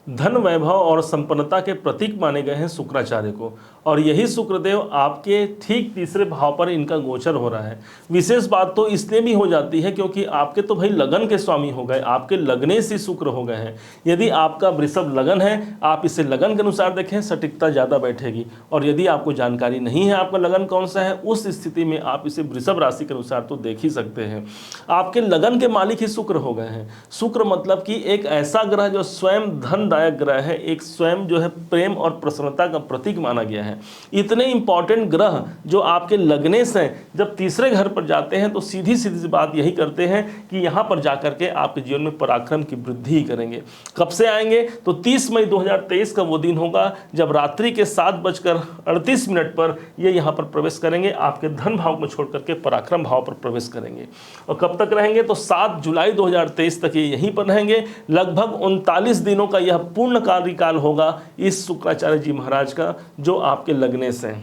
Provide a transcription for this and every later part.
धन वैभव और संपन्नता के प्रतीक माने गए हैं शुक्राचार्य को, और यही शुक्रदेव आपके ठीक तीसरे भाव पर इनका गोचर हो रहा है। विशेष बात तो इसलिए भी हो जाती है क्योंकि आपके तो भाई लगन के स्वामी हो गए, आपके लगने से शुक्र हो गए हैं। यदि आपका वृषभ लगन है, आप इसे लगन के अनुसार देखें, सटीकता ज़्यादा बैठेगी। और यदि आपको जानकारी नहीं है आपका लगन कौन सा है, उस स्थिति में आप इसे वृषभ राशि के अनुसार तो देख ही सकते हैं। आपके लगन के मालिक ही शुक्र हो गए हैं। शुक्र मतलब कि एक ऐसा ग्रह जो स्वयं धनदायक ग्रह है, एक स्वयं जो है प्रेम और प्रसन्नता का प्रतीक माना गया है। इतने इंपॉर्टेंट ग्रह जो आपके लगने से जब तीसरे घर पर जाते हैं तो सीधी सीधी सी बात यही करते हैं कि यहाँ पर जाकर के आपके जीवन में पराक्रम की वृद्धि ही करेंगे। कब से आएंगे? तो 30 मई 2023 का वो दिन होगा जब रात्रि के 7:38 पर ये यहाँ पर प्रवेश करेंगे, आपके धन भाव को छोड़ करके पराक्रम भाव पर प्रवेश करेंगे। और कब तक रहेंगे? तो 7 जुलाई 2023 तक ये यहीं पर रहेंगे। लगभग 39 दिनों का यह पूर्ण कार्यकाल होगा इस शुक्राचार्य जी महाराज का, जो आपके लगने से।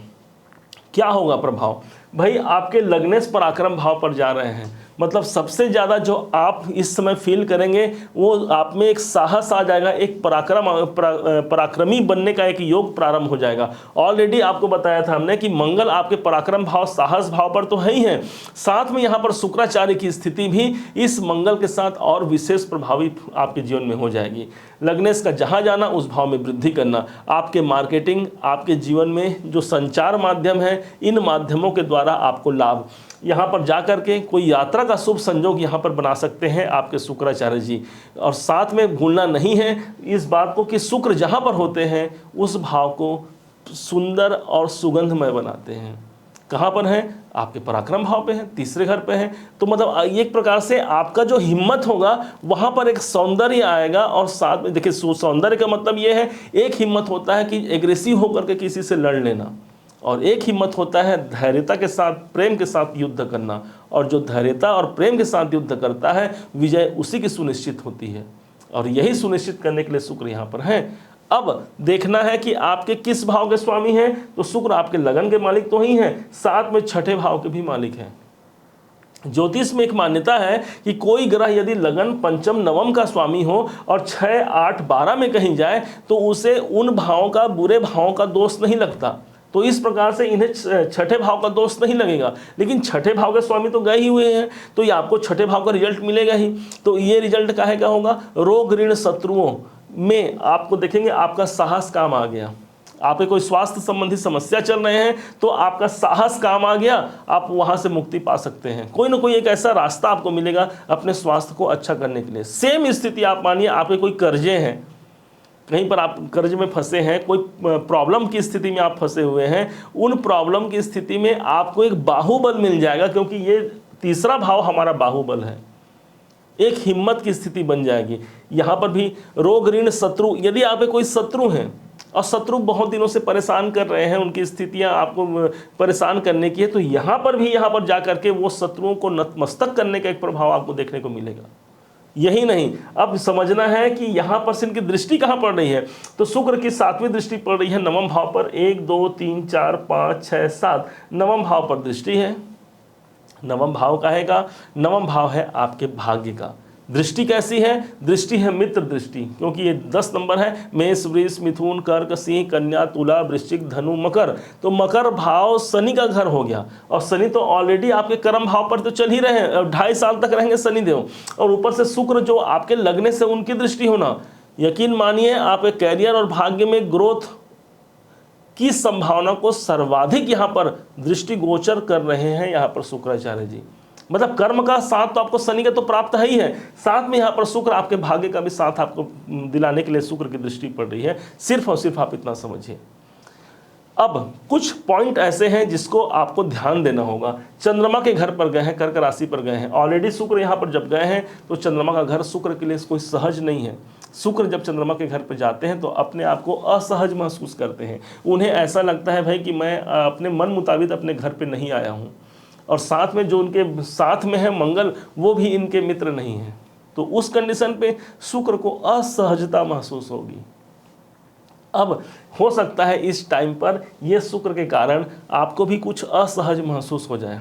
क्या होगा प्रभाव? भाई आपके लगने से पराक्रम भाव पर जा रहे हैं, मतलब सबसे ज़्यादा जो आप इस समय फील करेंगे वो आप में एक साहस आ जाएगा, एक पराक्रमी बनने का एक योग प्रारंभ हो जाएगा। ऑलरेडी आपको बताया था हमने कि मंगल आपके पराक्रम भाव, साहस भाव पर तो है ही है, साथ में यहाँ पर शुक्राचार्य की स्थिति भी इस मंगल के साथ और विशेष प्रभावी आपके जीवन में हो जाएगी। लग्नेश का जहाँ जाना उस भाव में वृद्धि करना, आपके मार्केटिंग, आपके जीवन में जो संचार माध्यम है, इन माध्यमों के द्वारा आपको लाभ। यहाँ पर जाकर के कोई यात्रा का शुभ संयोग यहाँ पर बना सकते हैं आपके शुक्राचार्य जी। और साथ में भूलना नहीं है इस बात को कि शुक्र जहाँ पर होते हैं उस भाव को सुंदर और सुगंधमय बनाते हैं। कहाँ पर हैं? आपके पराक्रम भाव पे हैं, तीसरे घर पे हैं। तो मतलब एक प्रकार से आपका जो हिम्मत होगा वहाँ पर एक सौंदर्य आएगा। और साथ में देखिए, सौंदर्य का मतलब ये है, एक हिम्मत होता है कि एग्रेसिव होकर के किसी से लड़ लेना, और एक हिम्मत होता है धैर्यता के साथ, प्रेम के साथ युद्ध करना। और जो धैर्यता और प्रेम के साथ युद्ध करता है, विजय उसी की सुनिश्चित होती है। और यही सुनिश्चित करने के लिए शुक्र यहाँ पर है। अब देखना है कि आपके किस भाव के स्वामी हैं। तो शुक्र आपके लगन के मालिक तो ही हैं, साथ में छठे भाव के भी मालिक हैं। ज्योतिष में एक मान्यता है कि कोई ग्रह यदि लगन पंचम नवम का स्वामी हो और 6, 8, 12 में कहीं जाए तो उसे उन भावों का, बुरे भावों का दोष नहीं लगता। तो इस प्रकार से इन्हें छठे भाव का दोष नहीं लगेगा। लेकिन छठे भाव के स्वामी तो गए ही हुए हैं, तो ये आपको छठे भाव का रिजल्ट मिलेगा ही। तो ये रिजल्ट काहे का होगा? रोग ऋण शत्रुओं में आपको देखेंगे आपका साहस काम आ गया। आपके कोई स्वास्थ्य संबंधी समस्या चल रहे हैं तो आपका साहस काम आ गया, आप वहां से मुक्ति पा सकते हैं। कोई ना कोई एक ऐसा रास्ता आपको मिलेगा अपने स्वास्थ्य को अच्छा करने के लिए। सेम स्थिति आप मानिए, आपके कोई कर्जे हैं, कहीं पर आप कर्ज में फंसे हैं, कोई प्रॉब्लम की स्थिति में आप फंसे हुए हैं, उन प्रॉब्लम की स्थिति में आपको एक बाहुबल मिल जाएगा, क्योंकि ये तीसरा भाव हमारा बाहुबल है। एक हिम्मत की स्थिति बन जाएगी। यहाँ पर भी रोग ऋण शत्रु, यदि आप कोई शत्रु हैं और शत्रु बहुत दिनों से परेशान कर रहे हैं, उनकी स्थितियां आपको परेशान करने की है, तो यहाँ पर भी यहाँ पर जा करके वो शत्रुओं को नतमस्तक करने का एक प्रभाव आपको देखने को मिलेगा। यही नहीं, अब समझना है कि यहाँ पर से इनकी दृष्टि कहाँ पड़ रही है। तो शुक्र की 7वीं दृष्टि पड़ रही है नवम भाव पर। 1, 2, 3, 4, 5, 6, 7 नवम भाव पर दृष्टि है। नवम भाव का है का? नवम भाव है आपके भाग्य का। दृष्टि कैसी है? दृष्टि है मित्र दृष्टि, क्योंकि ये 10 नंबर है। मेष, वृष, मिथुन, कर्क, सिंह, कन्या, तुला, वृश्चिक, धनु, मकर। तो मकर भाव शनि का घर हो गया, और शनि तो ऑलरेडी आपके कर्म भाव पर तो चल ही रहे हैं, 2.5 साल तक रहेंगे शनिदेव। और ऊपर से शुक्र जो आपके लगने से उनकी दृष्टि होना, यकीन मानिए आपके कैरियर और भाग्य में ग्रोथ की संभावना को सर्वाधिक यहाँ पर दृष्टिगोचर कर रहे हैं यहाँ पर शुक्राचार्य जी। मतलब कर्म का साथ तो आपको शनि का तो प्राप्त है ही है, साथ में यहाँ पर शुक्र आपके भाग्य का भी साथ आपको दिलाने के लिए शुक्र की दृष्टि पड़ रही है। सिर्फ और सिर्फ आप इतना समझिए। अब कुछ पॉइंट ऐसे हैं जिसको आपको ध्यान देना होगा। चंद्रमा के घर पर गए हैं, कर्क राशि पर गए हैं, ऑलरेडी शुक्र यहाँ पर जब गए हैं तो चंद्रमा का घर शुक्र के लिए कोई सहज नहीं है। शुक्र जब चंद्रमा के घर पर जाते हैं तो अपने आप को असहज महसूस करते हैं। उन्हें ऐसा लगता है भाई कि मैं अपने मन मुताबिक अपने घर पर नहीं आया हूँ, और साथ में जो उनके साथ में है मंगल, वो भी इनके मित्र नहीं है। तो उस कंडीशन पे शुक्र को असहजता महसूस होगी। अब हो सकता है इस टाइम पर ये शुक्र के कारण आपको भी कुछ असहज महसूस हो जाए,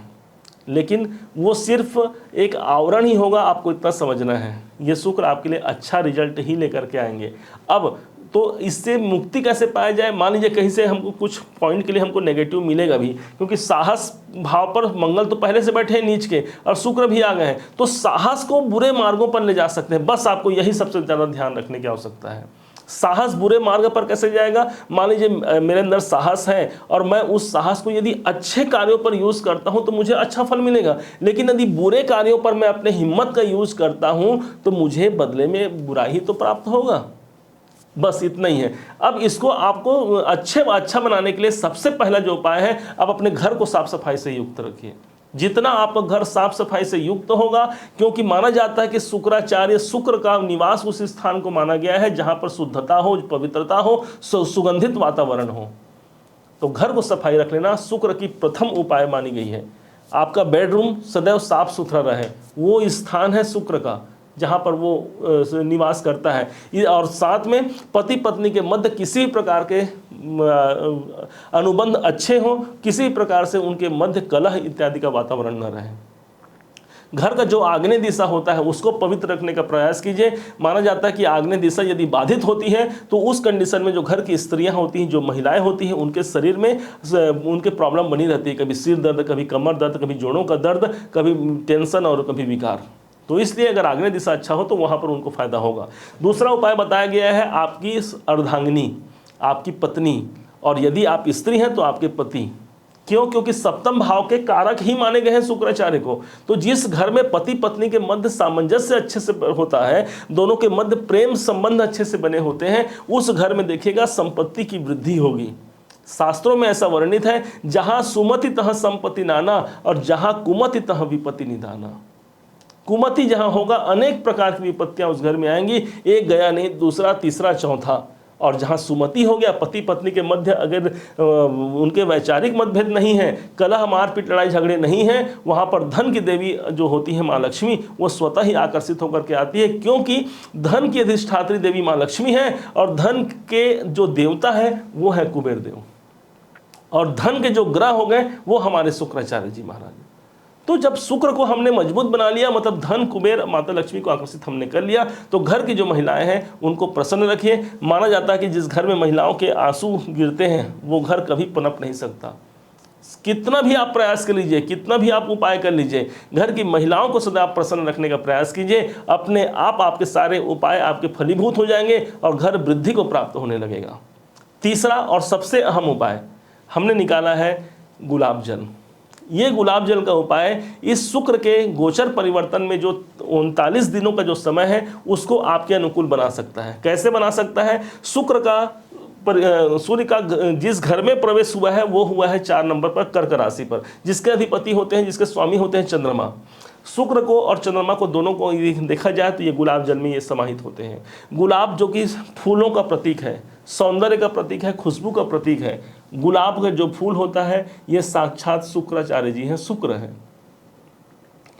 लेकिन वो सिर्फ एक आवरण ही होगा, आपको इतना समझना है। ये शुक्र आपके लिए अच्छा रिजल्ट ही लेकर के आएंगे। अब तो इससे मुक्ति कैसे पाया जाए? मान लीजिए कहीं से हमको कुछ पॉइंट के लिए हमको नेगेटिव मिलेगा भी, क्योंकि साहस भाव पर मंगल तो पहले से बैठे हैं नीच के और शुक्र भी आ गए हैं, तो साहस को बुरे मार्गों पर ले जा सकते हैं। बस आपको यही सबसे ज़्यादा ध्यान रखने की आवश्यकता है। साहस बुरे मार्ग पर कैसे जाएगा? मान लीजिए मेरे अंदर साहस है और मैं उस साहस को यदि अच्छे कार्यों पर यूज़ करता हूं तो मुझे अच्छा फल मिलेगा, लेकिन यदि बुरे कार्यों पर मैं अपने हिम्मत का यूज़ करता हूं तो मुझे बदले में बुरा ही तो प्राप्त होगा। बस इतना ही है। अब इसको आपको अच्छा बनाने के लिए सबसे पहला जो उपाय है, आप अपने घर को साफ सफाई से युक्त रखिए। जितना आपका घर साफ सफाई से युक्त होगा, क्योंकि माना जाता है कि शुक्राचार्य, शुक्र का निवास उस स्थान को माना गया है जहां पर शुद्धता हो, पवित्रता हो, सुगंधित वातावरण हो। तो घर को सफाई रख लेना शुक्र की प्रथम उपाय मानी गई है। आपका बेडरूम सदैव साफ सुथरा रहे, वो स्थान है शुक्र का जहाँ पर वो निवास करता है। और साथ में पति पत्नी के मध्य किसी भी प्रकार के अनुबंध अच्छे हों, किसी प्रकार से उनके मध्य कलह इत्यादि का वातावरण न रहे। घर का जो आग्नेय दिशा होता है उसको पवित्र रखने का प्रयास कीजिए। माना जाता है कि आग्नेय दिशा यदि बाधित होती है तो उस कंडीशन में जो घर की स्त्रियां होती हैं, जो महिलाएं होती हैं, उनके शरीर में उनके प्रॉब्लम बनी रहती है। कभी सिर दर्द, कभी कमर दर्द, कभी जोड़ों का दर्द, कभी टेंशन और कभी विकार। तो इसलिए अगर आग्नेय दिशा अच्छा हो तो वहाँ पर उनको फायदा होगा। दूसरा उपाय बताया गया है आपकी अर्धांगिनी, आपकी पत्नी, और यदि आप स्त्री हैं तो आपके पति। क्यों? क्योंकि सप्तम भाव के कारक ही माने गए हैं शुक्राचार्य को। तो जिस घर में पति पत्नी के मध्य सामंजस्य अच्छे से होता है, दोनों के मध्य प्रेम संबंध अच्छे से बने होते हैं, उस घर में देखिएगा संपत्ति की वृद्धि होगी। शास्त्रों में ऐसा वर्णित है, जहां सुमति तह संपत्ति नाना और जहां कुमति तह विपत्ति निदाना। कुमति जहां होगा अनेक प्रकार की विपत्तियां उस घर में आएंगी, एक गया नहीं, दूसरा, तीसरा, चौथा। और जहां सुमति हो गया, पति पत्नी के मध्य अगर उनके वैचारिक मतभेद नहीं है, कलह मारपीट लड़ाई झगड़े नहीं हैं, वहां पर धन की देवी जो होती है माँ लक्ष्मी, वो स्वतः ही आकर्षित होकर के आती है, क्योंकि धन की अधिष्ठात्री देवी माँ लक्ष्मी है और धन के जो देवता है वो है कुबेर देव, और धन के जो ग्रह हो गए वो हमारे शुक्राचार्य जी महाराज। तो जब शुक्र को हमने मजबूत बना लिया, मतलब धन, कुबेर, माता लक्ष्मी को आकर्षित हमने कर लिया, तो घर की जो महिलाएं हैं उनको प्रसन्न रखिए। माना जाता है कि जिस घर में महिलाओं के आंसू गिरते हैं वो घर कभी पनप नहीं सकता। कितना भी आप प्रयास कर लीजिए, कितना भी आप उपाय कर लीजिए, घर की महिलाओं को सदा आप प्रसन्न रखने का प्रयास कीजिए, अपने आप आपके सारे उपाय आपके फलीभूत हो जाएंगे और घर वृद्धि को प्राप्त होने लगेगा। तीसरा और सबसे अहम उपाय हमने निकाला है गुलाब जल। ये गुलाब जल का उपाय इस शुक्र के गोचर परिवर्तन में जो 39 दिनों का जो समय है उसको आपके अनुकूल बना सकता है। कैसे बना सकता है? शुक्र का सूर्य का जिस घर में प्रवेश हुआ है वो हुआ है 4 नंबर पर कर्क राशि पर, जिसके अधिपति होते हैं, जिसके स्वामी होते हैं चंद्रमा। शुक्र को और चंद्रमा को दोनों को देखा जाए तो ये गुलाब जल में ये समाहित होते हैं। गुलाब जो कि फूलों का प्रतीक है, सौंदर्य का प्रतीक है, खुशबू का प्रतीक है। गुलाब का जो फूल होता है ये साक्षात शुक्राचार्य जी हैं, शुक्र हैं,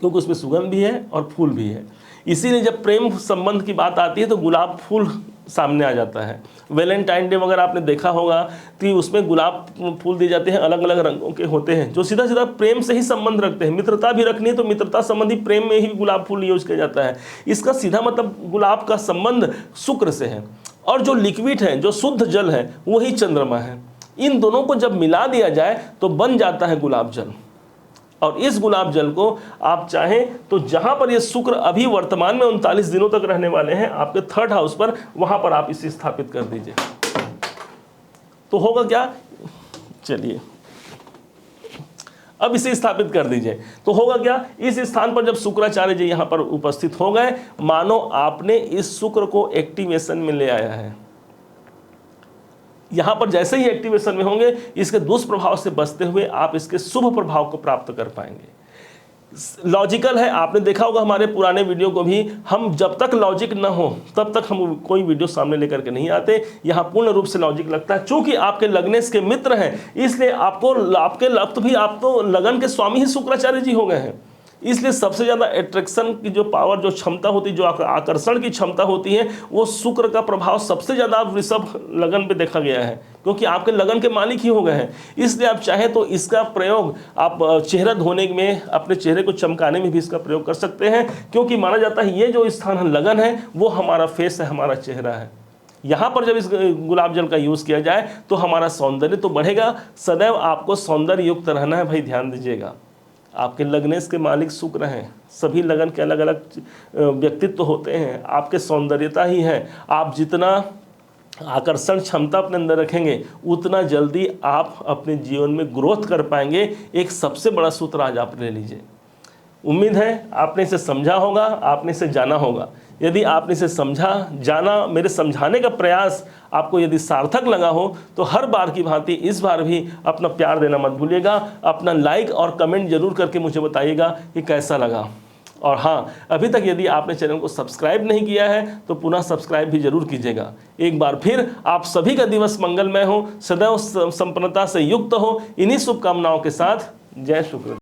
क्योंकि उसमें सुगंध भी है और फूल भी है। इसीलिए जब प्रेम संबंध की बात आती है तो गुलाब फूल सामने आ जाता है। वैलेंटाइन डे वगैरह आपने देखा होगा कि उसमें गुलाब फूल दिए जाते हैं, अलग अलग रंगों के होते हैं, जो सीधा सीधा प्रेम से ही संबंध रखते हैं। मित्रता भी रखनी है तो मित्रता संबंधी प्रेम में ही गुलाब फूल यूज किया जाता है। इसका सीधा मतलब गुलाब का संबंध शुक्र से है। और जो लिक्विड है, जो शुद्ध जल है, वही चंद्रमा है। इन दोनों को जब मिला दिया जाए तो बन जाता है गुलाब जल। और इस गुलाब जल को आप चाहें तो जहां पर ये शुक्र अभी वर्तमान में 39 दिनों तक रहने वाले हैं आपके 3rd हाउस पर, वहां पर आप इसे स्थापित कर दीजिए। तो होगा क्या? चलिए अब इसे स्थापित कर दीजिए। तो होगा क्या? इस स्थान पर जब शुक्राचार्य जी यहां पर उपस्थित हो गए, मानो आपने इस शुक्र को एक्टिवेशन में ले आया है। यहां पर जैसे ही एक्टिवेशन में होंगे, इसके दुष्प्रभाव से बचते हुए आप इसके शुभ प्रभाव को प्राप्त कर पाएंगे। लॉजिकल है, आपने देखा होगा हमारे पुराने वीडियो को भी, हम जब तक लॉजिक न हो तब तक हम कोई वीडियो सामने लेकर के नहीं आते। यहाँ पूर्ण रूप से लॉजिक लगता है। चूंकि आपके लग्नेश के मित्र हैं, इसलिए आपके लग्न भी, आप तो लगन के स्वामी ही शुक्राचार्य जी हो गए हैं। इसलिए सबसे ज़्यादा अट्रैक्शन की जो पावर, जो क्षमता होती है, जो आकर्षण की क्षमता होती है, वो शुक्र का प्रभाव सबसे ज़्यादा वृषभ लगन पे देखा गया है, क्योंकि आपके लगन के मालिक ही हो गए हैं। इसलिए आप चाहे तो इसका प्रयोग आप चेहरा धोने में, अपने चेहरे को चमकाने में भी इसका प्रयोग कर सकते हैं, क्योंकि माना जाता है ये जो स्थान लगन है वो हमारा फेस है, हमारा चेहरा है। यहाँ पर जब इस गुलाब जल का यूज़ किया जाए तो हमारा सौंदर्य तो बढ़ेगा। सदैव आपको सौंदर्य युक्त रहना है भाई, ध्यान दीजिएगा। आपके लग्नेश के मालिक शुक्र हैं, सभी लगन के अलग अलग व्यक्तित्व होते हैं, आपके सौंदर्यता ही है। आप जितना आकर्षण क्षमता अपने अंदर रखेंगे उतना जल्दी आप अपने जीवन में ग्रोथ कर पाएंगे। एक सबसे बड़ा सूत्र आज आप ले लीजिए। उम्मीद है आपने इसे समझा होगा, आपने इसे जाना होगा। यदि आपने इसे समझा, जाना, मेरे समझाने का प्रयास आपको यदि सार्थक लगा हो तो हर बार की भांति इस बार भी अपना प्यार देना मत भूलिएगा। अपना लाइक और कमेंट जरूर करके मुझे बताइएगा कि कैसा लगा। और हाँ, अभी तक यदि आपने चैनल को सब्सक्राइब नहीं किया है तो पुनः सब्सक्राइब भी जरूर कीजिएगा। एक बार फिर आप सभी का दिवस मंगलमय हो, सदैव संपन्नता से युक्त हो। इन्हीं शुभकामनाओं के साथ जय शुक्र।